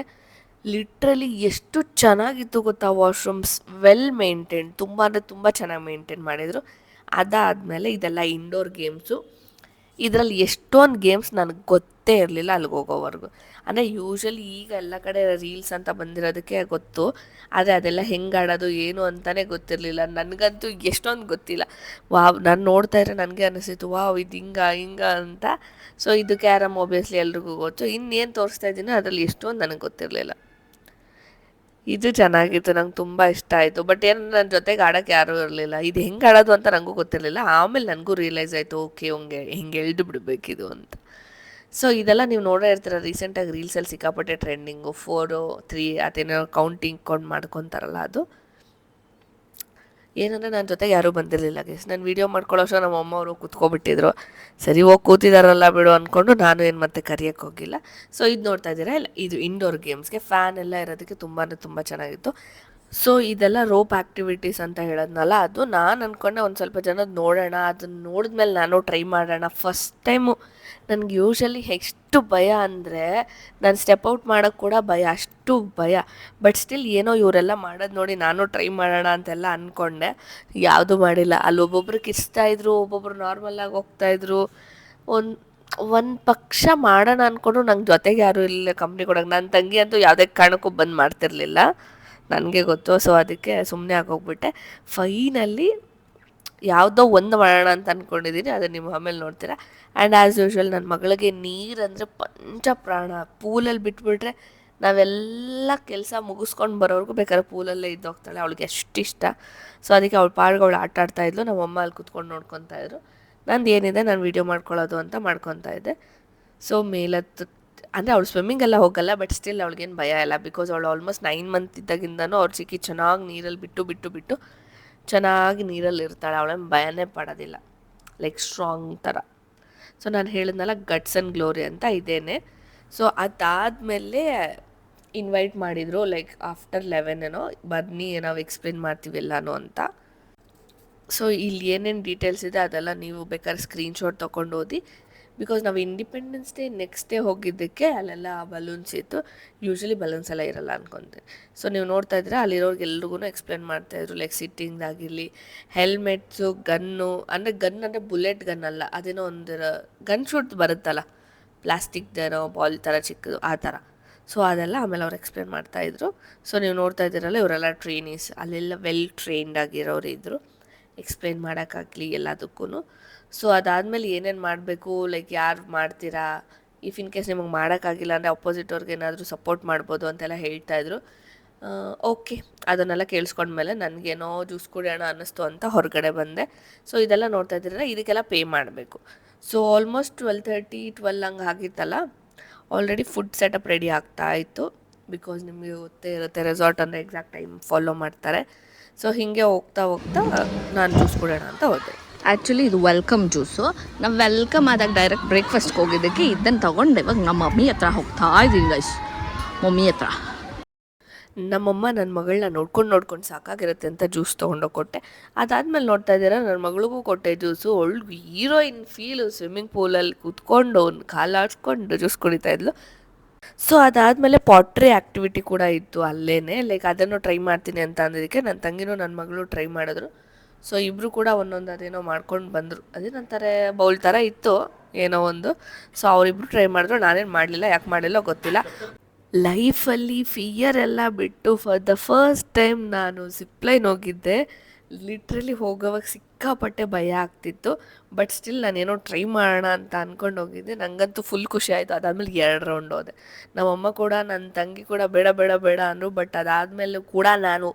ಲಿಟ್ರಲಿ ಎಷ್ಟು ಚೆನ್ನಾಗಿತ್ತು ಗೊತ್ತಾ ವಾಶ್ರೂಮ್ಸ್. ವೆಲ್ ಮೇಂಟೈನ್, ತುಂಬ ಅಂದರೆ ತುಂಬ ಚೆನ್ನಾಗಿ ಮೇಂಟೈನ್ ಮಾಡಿದರು. ಅದಾದಮೇಲೆ ಇದೆಲ್ಲ ಇಂಡೋರ್ ಗೇಮ್ಸು. ಇದರಲ್ಲಿ ಎಷ್ಟೊಂದು ಗೇಮ್ಸ್ ನನಗೆ ಗೊತ್ತೇ ಇರಲಿಲ್ಲ ಅಲ್ಲಿಗೆ ಹೋಗೋವರೆಗೂ. ಅಂದರೆ ಯೂಶ್ವಲಿ ಈಗ ಎಲ್ಲ ಕಡೆ ರೀಲ್ಸ್ ಅಂತ ಬಂದಿರೋದಕ್ಕೆ ಗೊತ್ತು, ಆದರೆ ಅದೆಲ್ಲ ಹೆಂಗೆ ಆಡೋದು ಏನು ಅಂತಲೇ ಗೊತ್ತಿರಲಿಲ್ಲ. ನನಗಂತೂ ಎಷ್ಟೊಂದು ಗೊತ್ತಿಲ್ಲ. ವಾವ್, ನಾನು ನೋಡ್ತಾ ಇದ್ರೆ ನನಗೆ ಅನ್ನಿಸ್ತಿತ್ತು, ವಾವ್ ಇದು ಹಿಂಗ ಅಂತ. ಸೊ ಇದು ಕ್ಯಾರಮ್ ಒಬ್ವಿಯಸ್ಲಿ ಎಲ್ರಿಗೂ ಗೊತ್ತು. ಇನ್ನೇನು ತೋರಿಸ್ತಾ ಇದ್ದೀನಿ ಅದರಲ್ಲಿ ಎಷ್ಟೊಂದು ನನಗೆ ಗೊತ್ತಿರಲಿಲ್ಲ. ಇದು ಚೆನ್ನಾಗಿತ್ತು, ನಂಗೆ ತುಂಬ ಇಷ್ಟ ಆಯಿತು. ಬಟ್ ಏನು ನನ್ನ ಜೊತೆಗೆ ಆಡೋಕ್ಕೆ ಯಾರೂ ಇರಲಿಲ್ಲ. ಇದು ಹೆಂಗೆ ಆಡೋದು ಅಂತ ನನಗೂ ಗೊತ್ತಿರಲಿಲ್ಲ. ಆಮೇಲೆ ನನಗೂ ರಿಯಲೈಸ್ ಆಯಿತು, ಓಕೆ ಹಿಂಗೆ ಎಳ್ದು ಬಿಡಬೇಕಿದು ಅಂತ. ಸೊ ಇದೆಲ್ಲ ನೀವು ನೋಡೇ ಇರ್ತೀರ, ರೀಸೆಂಟಾಗಿ ರೀಲ್ಸಲ್ಲಿ ಸಿಕ್ಕಾಪಟ್ಟೆ ಟ್ರೆಂಡಿಂಗು. 4, 3 ಅದೇನೋ ಕೌಂಟಿಂಗ್ ಮಾಡ್ಕೊತಾರಲ್ಲ ಅದು. ಏನಂದರೆ ನನ್ನ ಜೊತೆಗೆ ಯಾರೂ ಬಂದಿರಲಿಲ್ಲ ಗೈಸ್. ನಾನು ವೀಡಿಯೋ ಮಾಡ್ಕೊಳ್ಳೋ ಅಷ್ಟರಲ್ಲಿ ನಮ್ಮ ಅಮ್ಮ ಅವರು ಕೂತ್ಕೊಬಿಟ್ಟಿದ್ರು. ಸರಿ ಹೋಗಿ ಕೂತಿದಾರಲ್ಲ ಬಿಡು ಅಂದ್ಕೊಂಡು ನಾನು ಏನು ಮತ್ತೆ ಕರಿಯೋಕ್ಕೆ ಹೋಗಿಲ್ಲ. ಸೊ ಇದು ನೋಡ್ತಾ ಇದ್ದೀರಾ ಇಲ್ಲ, ಇದು ಇಂಡೋರ್ ಗೇಮ್ಸ್ಗೆ ಫ್ಯಾನ್ ಎಲ್ಲ ಇರೋದಕ್ಕೆ ತುಂಬ ಚೆನ್ನಾಗಿತ್ತು. ಸೊ ಇದೆಲ್ಲ ರೋಪ್ ಆ್ಯಕ್ಟಿವಿಟೀಸ್ ಅಂತ ಹೇಳೋದ್ನಲ್ಲ, ಅದು ನಾನು ಅಂದ್ಕೊಂಡೆ ಒಂದು ಸ್ವಲ್ಪ ಜನದ ನೋಡೋಣ, ಅದನ್ನು ನೋಡಿದ್ಮೇಲೆ ನಾನು ಟ್ರೈ ಮಾಡೋಣ. ಫಸ್ಟ್ ಟೈಮು ನನಗೆ ಯೂಶ್ವಲಿ ಎಷ್ಟು ಭಯ ಅಂದರೆ ನಾನು ಸ್ಟೆಪ್ ಔಟ್ ಮಾಡೋಕ್ಕೆ ಕೂಡ ಭಯ, ಅಷ್ಟು ಭಯ. ಬಟ್ ಸ್ಟಿಲ್ ಏನೋ ಇವರೆಲ್ಲ ಮಾಡೋದು ನೋಡಿ ನಾನು ಟ್ರೈ ಮಾಡೋಣ ಅಂತೆಲ್ಲ ಅಂದ್ಕೊಂಡೆ. ಯಾವುದೂ ಮಾಡಿಲ್ಲ. ಅಲ್ಲಿ ಒಬ್ಬೊಬ್ರು ಕಿರ್ಚ್ತಾಯಿದ್ರು, ಒಬ್ಬೊಬ್ರು ನಾರ್ಮಲಾಗಿ ಹೋಗ್ತಾಯಿದ್ರು. ಒಂದು ಪಕ್ಷ ಮಾಡೋಣ ಅಂದ್ಕೊಂಡು ನಂಗೆ ಜೊತೆಗೆ ಯಾರೂ ಇಲ್ಲ ಕಂಪ್ನಿ ಕೊಡೋಕೆ. ನನ್ನ ತಂಗಿ ಅಂತೂ ಯಾವುದೇ ಕಾರಣಕ್ಕೂ ಬಂದು ಮಾಡ್ತಿರ್ಲಿಲ್ಲ, ನನಗೆ ಗೊತ್ತು. ಸೊ ಅದಕ್ಕೆ ಸುಮ್ಮನೆ ಆಗೋಗ್ಬಿಟ್ಟೆ. ಫೈನಲಿ ಯಾವುದೋ ಒಂದು ಮಾಡೋಣ ಅಂತ ಅಂದ್ಕೊಂಡಿದ್ದೀನಿ, ಅದನ್ನು ನೀವು ಆಮೇಲೆ ನೋಡ್ತೀರಾ. ಆ್ಯಂಡ್ ಆ್ಯಸ್ ಯೂಶ್ವಲ್ ನನ್ನ ಮಗಳಿಗೆ ನೀರಂದರೆ ಪಂಚಪ್ರಾಣ. ಪೂಲಲ್ಲಿ ಬಿಟ್ಬಿಟ್ರೆ ನಾವೆಲ್ಲ ಕೆಲಸ ಮುಗಿಸ್ಕೊಂಡು ಬರೋವರೆಗೂ ಬೇಕಾದ್ರೆ ಪೂಲಲ್ಲೇ ಇದ್ದೋಗ್ತಾಳೆ. ಅವಳಿಗೆ ಎಷ್ಟು ಇಷ್ಟ. ಸೊ ಅದಕ್ಕೆ ಅವಳು ಪಾಡ್ಗೆ ಅವಳು ಆಟ ಆಡ್ತಾಯಿದ್ಲು, ನಮ್ಮಮ್ಮ ಅಲ್ಲಿ ಕೂತ್ಕೊಂಡು ನೋಡ್ಕೊತಾಯಿದ್ರು. ನಂದು ಏನಿದೆ ನಾನು ವೀಡಿಯೋ ಮಾಡ್ಕೊಳ್ಳೋದು ಅಂತ ಮಾಡ್ಕೊತಾ ಇದ್ದೆ. ಸೊ ಮೇಲತ್ತು ಅಂದರೆ ಅವಳು ಸ್ವಿಮ್ಮಿಂಗೆಲ್ಲ ಹೋಗಲ್ಲ, ಬಟ್ ಸ್ಟಿಲ್ ಅವಳಿಗೇನು ಭಯ ಇಲ್ಲ. ಬಿಕಾಸ್ ಅವಳು ಆಲ್ಮೋಸ್ಟ್ 9 ಮಂತ್ ಇದ್ದಾಗಿಂದನೂ ಅವ್ರ ಚಿಕ್ಕಿ ಚೆನ್ನಾಗಿ ನೀರಲ್ಲಿ ಬಿಟ್ಟು ಚೆನ್ನಾಗಿ ನೀರಲ್ಲಿ ಇರ್ತಾಳೆ. ಅವಳೇನು ಭಯನೇ ಪಡೋದಿಲ್ಲ, ಲೈಕ್ ಸ್ಟ್ರಾಂಗ್ ಥರ. ಸೊ ನಾನು ಹೇಳಿದ್ನಲ್ಲ ಗಟ್ಸ್ ಆ್ಯಂಡ್ ಗ್ಲೋರಿ ಅಂತ ಇದೇನೆ. ಸೊ ಅದಾದಮೇಲೆ ಇನ್ವೈಟ್ ಮಾಡಿದರು, ಲೈಕ್ ಆಫ್ಟರ್ 11 ಏನೋ ಬನ್ನಿ ನಾವು ಎಕ್ಸ್ಪ್ಲೇನ್ ಮಾಡ್ತೀವಿ ಎಲ್ಲನೂ ಅಂತ. ಸೊ ಇಲ್ಲಿ ಏನೇನು ಡೀಟೇಲ್ಸ್ ಇದೆ ಅದೆಲ್ಲ ನೀವು ಬೇಕಾದ್ರೆ ಸ್ಕ್ರೀನ್ಶಾಟ್ ತೊಗೊಂಡು ಓದಿ. ಬಿಕಾಸ್ ನಾವು ಇಂಡಿಪೆಂಡೆನ್ಸ್ ಡೇ ನೆಕ್ಸ್ಟ್ ಡೇ ಹೋಗಿದ್ದಕ್ಕೆ ಅಲ್ಲೆಲ್ಲ ಬಲೂನ್ಸ್ ಇತ್ತು. ಯೂಶ್ವಲಿ ಬಲೂನ್ಸ್ ಎಲ್ಲ ಇರಲ್ಲ ಅನ್ಕೊತೀನಿ. ಸೊ ನೀವು ನೋಡ್ತಾ ಇದ್ರೆ ಅಲ್ಲಿರೋರ್ಗೆ ಎಲ್ರಿಗೂ ಎಕ್ಸ್ಪ್ಲೇನ್ ಮಾಡ್ತಾಯಿದ್ರು, ಲೈಕ್ ಸಿಟ್ಟಿಂಗ್ದಾಗಿರಲಿ, ಹೆಲ್ಮೆಟ್ಸು, ಗನ್ನು. ಅಂದರೆ ಗನ್ ಅಂದರೆ ಬುಲೆಟ್ ಗನ್ ಅಲ್ಲ, ಅದೇನೋ ಒಂದು ಗನ್ ಶೂಟ್ ಬರುತ್ತಲ್ಲ, ಪ್ಲಾಸ್ಟಿಕ್ದೇನೋ ಬಾಲ್ ಥರ ಚಿಕ್ಕದು, ಆ ಥರ. ಸೊ ಅದೆಲ್ಲ ಆಮೇಲೆ ಅವ್ರು ಎಕ್ಸ್ಪ್ಲೇನ್ ಮಾಡ್ತಾಯಿದ್ರು. ಸೊ ನೀವು ನೋಡ್ತಾ ಇದ್ದೀರಲ್ಲ ಇವರೆಲ್ಲ ಟ್ರೈನೀಸ್, ಅಲ್ಲೆಲ್ಲ ವೆಲ್ ಟ್ರೈನ್ಡ್ ಆಗಿರೋರು ಇದ್ದರು ಎಕ್ಸ್ಪ್ಲೇನ್ ಮಾಡೋಕ್ಕಾಗಲಿ ಎಲ್ಲದಕ್ಕೂ. ಸೊ ಅದಾದಮೇಲೆ ಏನೇನು ಮಾಡಬೇಕು, ಲೈಕ್ ಯಾರು ಮಾಡ್ತೀರಾ, ಇಫ್ ಇನ್ ಕೇಸ್ ನಿಮಗೆ ಮಾಡೋಕ್ಕಾಗಿಲ್ಲ ಅಂದರೆ ಅಪೋಸಿಟ್ ಅವ್ರಿಗೆ ಏನಾದರೂ ಸಪೋರ್ಟ್ ಮಾಡ್ಬೋದು ಅಂತೆಲ್ಲ ಹೇಳ್ತಾಯಿದ್ರು. ಓಕೆ, ಅದನ್ನೆಲ್ಲ ಕೇಳಿಸ್ಕೊಂಡ್ಮೇಲೆ ನನಗೇನೋ ಜ್ಯೂಸ್ ಕುಡಿಯೋಣ ಅನ್ನಿಸ್ತು ಅಂತ ಹೊರಗಡೆ ಬಂದೆ. ಸೊ ಇದೆಲ್ಲ ನೋಡ್ತಾ ಇದ್ದೀರ, ಇದಕ್ಕೆಲ್ಲ ಪೇ ಮಾಡಬೇಕು. ಸೊ ಆಲ್ಮೋಸ್ಟ್ 12:30 ಹಂಗೆ ಆಗಿತ್ತಲ್ಲ. ಆಲ್ರೆಡಿ ಫುಡ್ ಸೆಟಪ್ ರೆಡಿ ಆಗ್ತಾ ಇತ್ತು. ಬಿಕಾಸ್ ನಿಮಗೆ ಗೊತ್ತೇ ಇರುತ್ತೆ, ರೆಸಾರ್ಟ್ ಅಂದರೆ ಎಕ್ಸಾಕ್ಟ್ ಟೈಮ್ ಫಾಲೋ ಮಾಡ್ತಾರೆ. ಸೊ ಹೀಗೆ ಹೋಗ್ತಾ ನಾನು ಜ್ಯೂಸ್ ಕುಡಿಯೋಣ ಅಂತ ಹೋದೆ. ಆ್ಯಕ್ಚುಲಿ ಇದು ವೆಲ್ಕಮ್ ಜ್ಯೂಸು. ನಾವು ವೆಲ್ಕಮ್ ಆದಾಗ ಡೈರೆಕ್ಟ್ ಬ್ರೇಕ್ಫಾಸ್ಟ್ಗೆ ಹೋಗಿದ್ದಕ್ಕೆ ಇದನ್ನು ತೊಗೊಂಡು ಇವಾಗ ನಮ್ಮ ಮಮ್ಮಿ ಹತ್ರ ಹೋಗ್ತಾ ಇದ್ದೀವಿ ಗೈಸ್. ಮಮ್ಮಿ ಹತ್ರ ನಮ್ಮಮ್ಮ ನನ್ನ ಮಗಳನ್ನ ನೋಡ್ಕೊಂಡು ಸಾಕಾಗಿರುತ್ತೆ ಅಂತ ಜ್ಯೂಸ್ ತೊಗೊಂಡೋಗಿ ಕೊಟ್ಟೆ. ಅದಾದಮೇಲೆ ನೋಡ್ತಾ ಇದ್ದೀರಾ ನನ್ನ ಮಗಳಿಗೂ ಕೊಟ್ಟೆ ಜ್ಯೂಸು. ಒಳ್ಳೆ ಹೀರೋಯಿನ್ ಫೀಲು, ಸ್ವಿಮ್ಮಿಂಗ್ ಪೂಲಲ್ಲಿ ಕೂತ್ಕೊಂಡು ಕಾಲಾಡ್ಸ್ಕೊಂಡು ಜ್ಯೂಸ್ ಕುಡಿತಾ ಇದ್ಲು. ಸೊ ಅದಾದಮೇಲೆ ಪಾಟ್ರಿ ಆ್ಯಕ್ಟಿವಿಟಿ ಕೂಡ ಇತ್ತು ಅಲ್ಲೇ, ಲೈಕ್ ಅದನ್ನು ಟ್ರೈ ಮಾಡ್ತೀನಿ ಅಂತ ಅಂದಿದ್ದಕ್ಕೆ ನನ್ನ ತಂಗಿನೂ ನನ್ನ ಮಗಳು ಟ್ರೈ ಮಾಡಿದ್ರು. ಸೊ ಇಬ್ಬರು ಕೂಡ ಒಂದೊಂದು ಅದೇನೋ ಮಾಡ್ಕೊಂಡು ಬಂದರು. ಅದೇನಂತಾರೆ ಬೌಲ್ ಥರ ಇತ್ತು ಏನೋ ಒಂದು. ಸೊ ಅವರಿಬ್ಬರು ಟ್ರೈ ಮಾಡಿದ್ರು, ನಾನೇನು ಮಾಡಲಿಲ್ಲ. ಯಾಕೆ ಮಾಡಲಿಲ್ಲ ಗೊತ್ತಿಲ್ಲ. ಲೈಫಲ್ಲಿ ಫಿಯರ್ ಎಲ್ಲ ಬಿಟ್ಟು ಫಾರ್ ದ ಫಸ್ಟ್ ಟೈಮ್ ನಾನು ಜಿಪ್ಲೈನ್ ಹೋಗಿದ್ದೆ. ಲಿಟ್ರಲಿ ಹೋಗೋವಾಗ ಸಿಕ್ಕಾಪಟ್ಟೆ ಭಯ ಆಗ್ತಿತ್ತು. ಬಟ್ ಸ್ಟಿಲ್ ನಾನೇನೋ ಟ್ರೈ ಮಾಡೋಣ ಅಂತ ಅಂದ್ಕೊಂಡು ಹೋಗಿದ್ದೆ. ನನಗಂತೂ ಫುಲ್ ಖುಷಿ ಆಯಿತು. ಅದಾದಮೇಲೆ 2 ರೌಂಡ್ ಹೋದೆ. ನಮ್ಮಮ್ಮ ಕೂಡ ನನ್ನ ತಂಗಿ ಕೂಡ ಬೇಡ ಬೇಡ ಬೇಡ ಅಂದರು. ಬಟ್ ಅದಾದಮೇಲೆ ಕೂಡ ನಾನು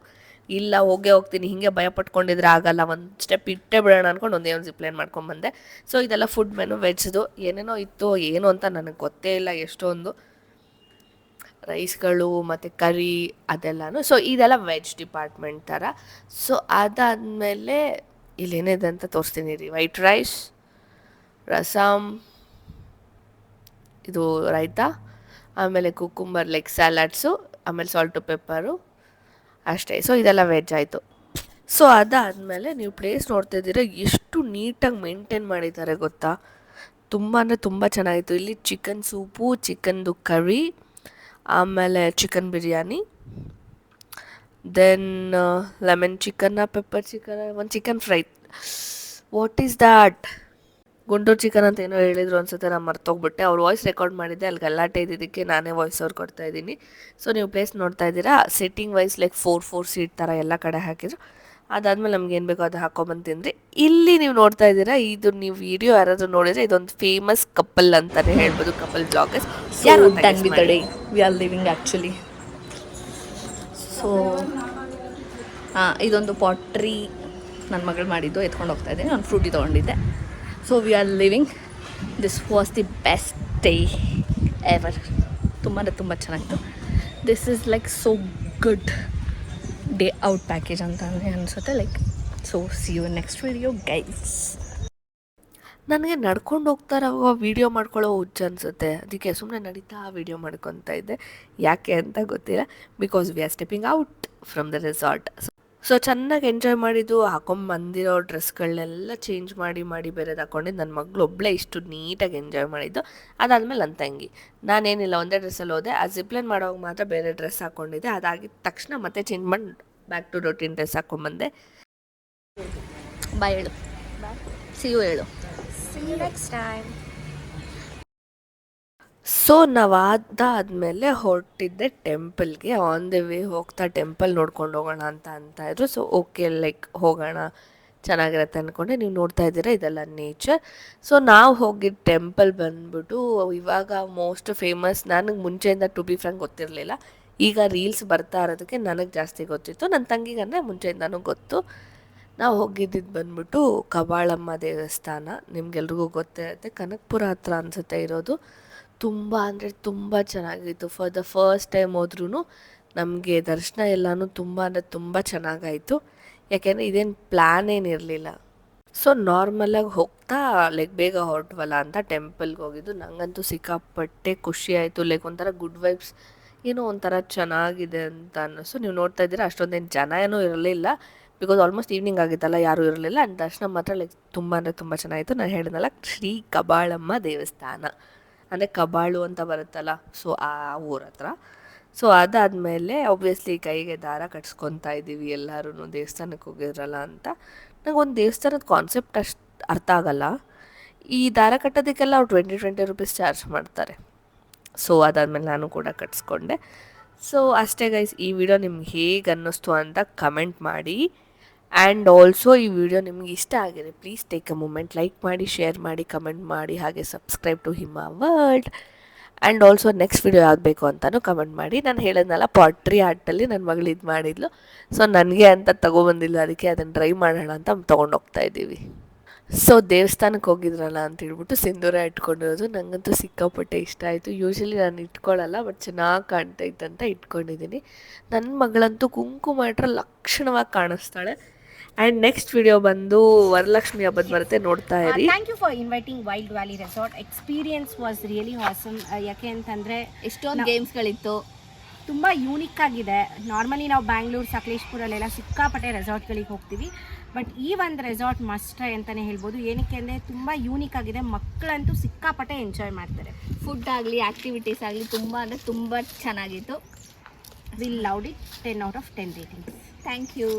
ಇಲ್ಲ ಹೋಗ್ತೀನಿ, ಹೀಗೆ ಭಯ ಪಟ್ಕೊಂಡಿದ್ರೆ ಆಗಲ್ಲ, ಒಂದು ಸ್ಟೆಪ್ ಇಟ್ಟೇ ಬಿಡೋಣ ಅಂದ್ಕೊಂಡು ಒಂದೇ ಒಂದು ಜಿಪ್ಲೈನ್ ಮಾಡ್ಕೊಂಬಂದೆ. ಸೊ ಇದೆಲ್ಲ ಫುಡ್ ಮೆನು ವೆಜ್ದು ಏನೇನೋ ಇತ್ತು, ಏನು ಅಂತ ನನಗೆ ಗೊತ್ತೇ ಇಲ್ಲ. ಎಷ್ಟೊಂದು ರೈಸ್ಗಳು ಮತ್ತು ಕರಿ ಅದೆಲ್ಲನೂ. ಸೊ ಇದೆಲ್ಲ ವೆಜ್ ಡಿಪಾರ್ಟ್ಮೆಂಟ್ ಥರ. ಸೊ ಅದಾದಮೇಲೆ ಇಲ್ಲೇನಿದೆ ಅಂತ ತೋರಿಸ್ತೀನಿ ರೀ. ವೈಟ್ ರೈಸ್, ರಸಮ್, ಇದು ರೈತಾ, ಆಮೇಲೆ ಕುಕುಂಬರ್ ಲೈಕ್ ಸ್ಯಾಲಡ್ಸು, ಆಮೇಲೆ ಸಾಲ್ಟು ಪೆಪ್ಪರು ಅಷ್ಟೇ. ಸೊ ಇದೆಲ್ಲ ವೆಜ್ ಆಯಿತು. ಸೊ ಅದಾದಮೇಲೆ ನೀವು ಪ್ಲೇಸ್ ನೋಡ್ತಾಯಿದ್ದೀರ ಎಷ್ಟು ನೀಟಾಗಿ ಮೇಂಟೈನ್ ಮಾಡಿದ್ದಾರೆ ಗೊತ್ತಾ. ತುಂಬ ಅಂದರೆ ತುಂಬ ಚೆನ್ನಾಗಿತ್ತು. ಇಲ್ಲಿ ಚಿಕನ್ ಸೂಪು, ಚಿಕನ್ದು ಕರಿ, ಆಮೇಲೆ ಚಿಕನ್ ಬಿರಿಯಾನಿ, ದೆನ್ ಲೆಮನ್ ಚಿಕನ್ನ, ಪೆಪ್ಪರ್ ಚಿಕನ್, ಒಂದು chicken fry. What is that? Guntur chicken ಅಂತ ಏನೋ ಹೇಳಿದ್ರು ಅನ್ಸುತ್ತೆ, ನಾನು ಮರ್ತೋಗ್ಬಿಟ್ಟೆ. ಅವ್ರು ವಾಯ್ಸ್ ರೆಕಾರ್ಡ್ ಮಾಡಿದ್ದೆ, ಅಲ್ಲಿ ಗಲಾಟೆ ಇದ್ದಿದ್ದಕ್ಕೆ ನಾನೇ ವಾಯ್ಸ್ ಅವ್ರು ಕೊಡ್ತಾಯಿದ್ದೀನಿ. ಸೊ ನೀವು ಪ್ಲೇಸ್ ನೋಡ್ತಾ ಇದ್ದೀರಾ, ಸಿಟ್ಟಿಂಗ್ ವೈಸ್ ಲೈಕ್ 4 ಸೀಟ್ ಥರ ಎಲ್ಲ ಕಡೆ ಹಾಕಿದ್ರು. ಅದಾದಮೇಲೆ ನಮ್ಗೆ ಏನು ಬೇಕೋ ಅದು ಹಾಕೊಂಬಂದು ತಿಂದ್ರಿ. ಇಲ್ಲಿ ನೀವು ನೋಡ್ತಾ ಇದ್ದೀರಾ, ಇದು ನೀವು ವಿಡಿಯೋ ಯಾರಾದರೂ ನೋಡಿದರೆ ಇದೊಂದು ಫೇಮಸ್ ಕಪಲ್ ಅಂತಲೇ ಹೇಳ್ಬೋದು, ಕಪಲ್ ಬ್ಲಾಗರ್ಸ್. ಯಾರು we are living actually. So ಇದೊಂದು ಪಾಟ್ರಿ ನನ್ನ ಮಗಳು ಮಾಡಿದ್ದು ಎತ್ಕೊಂಡು ಹೋಗ್ತಾ ಇದ್ದೀನಿ. ನಾನು ಫ್ರೂಟಿ ತೊಗೊಂಡಿದ್ದೆ. So we are living. This was the best day ever. ತುಂಬ ಚೆನ್ನಾಗಿತ್ತು. This is like so good day out package ಅಂತ ಅನಿಸುತ್ತೆ. Like so see you next video guys. ನನಗೆ ನಡ್ಕೊಂಡು ಹೋಗ್ತಾ ಇರೋ ವೀಡಿಯೋ ಮಾಡ್ಕೊಳ್ಳೋ ಹುಚ್ಚು ಅನಿಸುತ್ತೆ, ಅದಕ್ಕೆ ಸುಮ್ಮನೆ ನಡೀತಾ ವೀಡಿಯೋ ಮಾಡ್ಕೊತಾ ಇದ್ದೆ. ಯಾಕೆ ಅಂತ ಗೊತ್ತಿಲ್ಲ, because we are stepping out from the resort. So ಚೆನ್ನಾಗಿ ಎಂಜಾಯ್ ಮಾಡಿದ್ದು, ಹಾಕೊಂಬಂದಿರೋ ಡ್ರೆಸ್ಗಳನ್ನೆಲ್ಲ ಚೇಂಜ್ ಮಾಡಿ ಬೇರೆದು ಹಾಕ್ಕೊಂಡಿದ್ದು. ನನ್ನ ಮಗಳು ಒಬ್ಬಳೇ ಇಷ್ಟು ನೀಟಾಗಿ ಎಂಜಾಯ್ ಮಾಡಿದ್ದು. ಅದಾದಮೇಲೆ ನನ್ನ ತಂಗಿ, ನಾನೇನಿಲ್ಲ ಒಂದೇ ಡ್ರೆಸ್ಸಲ್ಲಿ ಹೋದೆ. ಆ ಜಿಪ್ಲೈನ್ ಮಾಡೋವಾಗ ಮಾತ್ರ ಬೇರೆ ಡ್ರೆಸ್ ಹಾಕ್ಕೊಂಡಿದ್ದೆ. ಅದಾಗಿದ್ದ ತಕ್ಷಣ ಮತ್ತೆ ಚೇಂಜ್ ಮಾಡಿ ಬ್ಯಾಕ್ ಟು ರೊಟೀನ್ ಡ್ರೆಸ್ ಹಾಕ್ಕೊಂಬಂದೆ. ಬಾಯ್ ಹೇಳು, ಸಿ ಯು ಹೇಳು. See you next time. So ನಾವು ಅದಾದಮೇಲೆ ಹೊರಟಿದ್ದೆ ಟೆಂಪಲ್ಗೆ. ಆನ್ ದ ವೇ ಹೋಗ್ತಾ ಟೆಂಪಲ್ ನೋಡ್ಕೊಂಡು ಹೋಗೋಣ ಅಂತ ಇದ್ರು. ಸೊ ಓಕೆ, ಲೈಕ್ ಹೋಗೋಣ, ಚೆನ್ನಾಗಿರುತ್ತೆ ಅಂದ್ಕೊಂಡೆ. ನೀವು ನೋಡ್ತಾ ಇದ್ದೀರಾ ಇದೆಲ್ಲ ನೇಚರ್. ಸೊ ನಾವು ಹೋಗಿದ್ದ ಟೆಂಪಲ್ ಬಂದ್ಬಿಟ್ಟು ಇವಾಗ ಮೋಸ್ಟ್ ಫೇಮಸ್. ನನಗೆ ಮುಂಚೆಯಿಂದ ಟು ಬಿ ಫ್ರಾಂಕ್ ಗೊತ್ತಿರಲಿಲ್ಲ. ಈಗ ರೀಲ್ಸ್ ಬರ್ತಾ ಇರೋದಕ್ಕೆ ನನಗೆ ಜಾಸ್ತಿ ಗೊತ್ತಿತ್ತು. ನನ್ನ ತಂಗಿಗಂದರೆ ಮುಂಚೆಯಿಂದನೂ ಗೊತ್ತು. ನಾವು ಹೋಗಿದ್ದಿದ್ದು ಬಂದ್ಬಿಟ್ಟು ಕಬಾಳಮ್ಮ ದೇವಸ್ಥಾನ. ನಿಮ್ಗೆಲ್ರಿಗೂ ಗೊತ್ತಿರುತ್ತೆ, ಕನಕಪುರ ಹತ್ರ ಅನಿಸುತ್ತೆ ಇರೋದು. ತುಂಬ ಅಂದರೆ ತುಂಬ ಚೆನ್ನಾಗಿತ್ತು. ಫಾರ್ ದ ಫಸ್ಟ್ ಟೈಮ್ ಹೋದ್ರೂ ನಮಗೆ ದರ್ಶನ ಎಲ್ಲನೂ ತುಂಬ ಅಂದರೆ ತುಂಬ ಚೆನ್ನಾಗಾಯಿತು. ಯಾಕೆಂದರೆ ಇದೇನು ಪ್ಲ್ಯಾನ್ ಏನಿರಲಿಲ್ಲ. ಸೊ ನಾರ್ಮಲಾಗಿ ಹೋಗ್ತಾ ಲೈಕ್ ಬೇಗ ಹೊರಟ್ವಲ್ಲ ಅಂತ ಟೆಂಪಲ್ಗೆ ಹೋಗಿದ್ದು. ನನಗಂತೂ ಸಿಕ್ಕಾಪಟ್ಟೆ ಖುಷಿ ಆಯಿತು. ಲೈಕ್ ಒಂಥರ ಗುಡ್ ವೈಬ್ಸ್, ಏನೋ ಒಂಥರ ಚೆನ್ನಾಗಿದೆ ಅಂತ ಅನ್ನಿಸ್ತು. ನೀವು ನೋಡ್ತಾ ಇದ್ದೀರಾ ಅಷ್ಟೊಂದೇನು ಜನ ಏನೂ ಇರಲಿಲ್ಲ, ಬಿಕಾಸ್ ಆಲ್ಮೋಸ್ಟ್ ಈವ್ನಿಂಗ್ ಆಗಿತ್ತಲ್ಲ, ಯಾರೂ ಇರಲಿಲ್ಲ. ಆ್ಯಂಡ್ ದರ್ಶನ ಮಾತ್ರ ಲೈಕ್ ತುಂಬ ಅಂದರೆ ತುಂಬ ಚೆನ್ನಾಗಿತ್ತು. ನಾನು ಹೇಳಿದ್ನಲ್ಲ, ಶ್ರೀ ಕಬಾಳಮ್ಮ ದೇವಸ್ಥಾನ ಅಂದರೆ ಕಬಾಳು ಅಂತ ಬರುತ್ತಲ್ಲ, ಸೊ ಆ ಊರ ಹತ್ರ. ಸೊ ಅದಾದಮೇಲೆ ಒಬ್ವಿಯಸ್ಲಿ ಕೈಗೆ ದಾರ ಕಟ್ಸ್ಕೊತಾ ಇದ್ದೀವಿ ಎಲ್ಲರೂ, ದೇವಸ್ಥಾನಕ್ಕೆ ಹೋಗಿದ್ರಲ್ಲ ಅಂತ. ನನಗೊಂದು ದೇವಸ್ಥಾನದ ಕಾನ್ಸೆಪ್ಟ್ ಅಷ್ಟು ಅರ್ಥ ಆಗಲ್ಲ. ಈ ದಾರ ಕಟ್ಟೋದಕ್ಕೆಲ್ಲ ಅವ್ರು 20 ರೂಪೀಸ್ ಚಾರ್ಜ್ ಮಾಡ್ತಾರೆ. ಸೊ ಅದಾದಮೇಲೆ ನಾನು ಕೂಡ ಕಟ್ಸ್ಕೊಂಡೆ. ಸೊ ಅಷ್ಟೇ ಗೈಸ್, ಈ ವಿಡಿಯೋ ನಿಮ್ಗೆ ಹೇಗೆ ಅನ್ನಿಸ್ತು ಅಂತ ಕಮೆಂಟ್ ಮಾಡಿ. ಆ್ಯಂಡ್ ಆಲ್ಸೋ ಈ ವಿಡಿಯೋ ನಿಮ್ಗೆ ಇಷ್ಟ ಆಗಿದೆ, please take a moment, like ಮಾಡಿ, ಶೇರ್ ಮಾಡಿ, ಕಮೆಂಟ್ ಮಾಡಿ, ಹಾಗೆ subscribe to Hima world. And also next video ಆಗಬೇಕು ಅಂತಲೂ ಕಮೆಂಟ್ ಮಾಡಿ. ನಾನು ಹೇಳಿದ್ನಲ್ಲ, ಪಾಟ್ರಿ ಆರ್ಟಲ್ಲಿ ನನ್ನ ಮಗಳು ಇದು ಮಾಡಿದ್ಲು. ಸೊ ನನಗೆ ಅಂತ ತೊಗೊಬಂದಿಲ್ಲ, ಅದಕ್ಕೆ ಅದನ್ನು ಟ್ರೈ ಮಾಡೋಣ ಅಂತ ತೊಗೊಂಡೋಗ್ತಾ ಇದ್ದೀವಿ. ಸೊ ದೇವಸ್ಥಾನಕ್ಕೆ ಹೋಗಿದ್ರಲ್ಲ ಅಂತ ಹೇಳ್ಬಿಟ್ಟು ಸಿಂಧೂರ ಇಟ್ಕೊಂಡಿರೋದು ನನಗಂತೂ ಸಿಕ್ಕಾಪಟ್ಟೆ ಇಷ್ಟ ಆಯಿತು. ಯೂಶ್ವಲಿ ನಾನು ಇಟ್ಕೊಳ್ಳಲ್ಲ, ಬಟ್ ಚೆನ್ನಾಗಿ ಕಾಣ್ತೈತಂತ ಇಟ್ಕೊಂಡಿದ್ದೀನಿ. ನನ್ನ ಮಗಳಂತೂ ಕುಂಕುಮ ಇಟ್ಟರೆ ಲಕ್ಷಣವಾಗಿ ಕಾಣಿಸ್ತಾಳೆ. ಆ್ಯಂಡ್ ನೆಕ್ಸ್ಟ್ ವಿಡಿಯೋ ಬಂದು ವರಲಕ್ಷ್ಮಿ ಹಬ್ಬದ ಬರುತ್ತೆ, ನೋಡ್ತಾ ಇರಿ. Thank you for inviting Wild Valley Resort. Experience was really awesome. ಯಾಕೆ ಅಂತಂದರೆ ಎಷ್ಟೊಂದು ಗೇಮ್ಸ್ಗಳಿತ್ತು, ತುಂಬ ಯೂನಿಕ್ ಆಗಿದೆ. ನಾರ್ಮಲಿ ನಾವು ಬ್ಯಾಂಗ್ಳೂರು, ಸಕಲೇಶ್ಪುರಲ್ಲೆಲ್ಲ ಸಿಕ್ಕಾಪಟ್ಟೆ ರೆಸಾರ್ಟ್ಗಳಿಗೆ ಹೋಗ್ತೀವಿ, ಬಟ್ ಈ ಒಂದು ರೆಸಾರ್ಟ್ ಮಸ್ಟ್ ಟ್ರೈ ಅಂತಲೇ ಹೇಳ್ಬೋದು. ಏನಕ್ಕೆ ಅಂದರೆ ತುಂಬ ಯೂನಿಕ್ ಆಗಿದೆ. ಮಕ್ಕಳಂತೂ ಸಿಕ್ಕಾಪಟ್ಟೆ ಎಂಜಾಯ್ ಮಾಡ್ತಾರೆ. ಫುಡ್ ಆಗಲಿ ಆ್ಯಕ್ಟಿವಿಟೀಸ್ ಆಗಲಿ ತುಂಬ ಅಂದರೆ ತುಂಬ ಚೆನ್ನಾಗಿತ್ತು. We loved it. 10 out of 10 ratings. Thank you.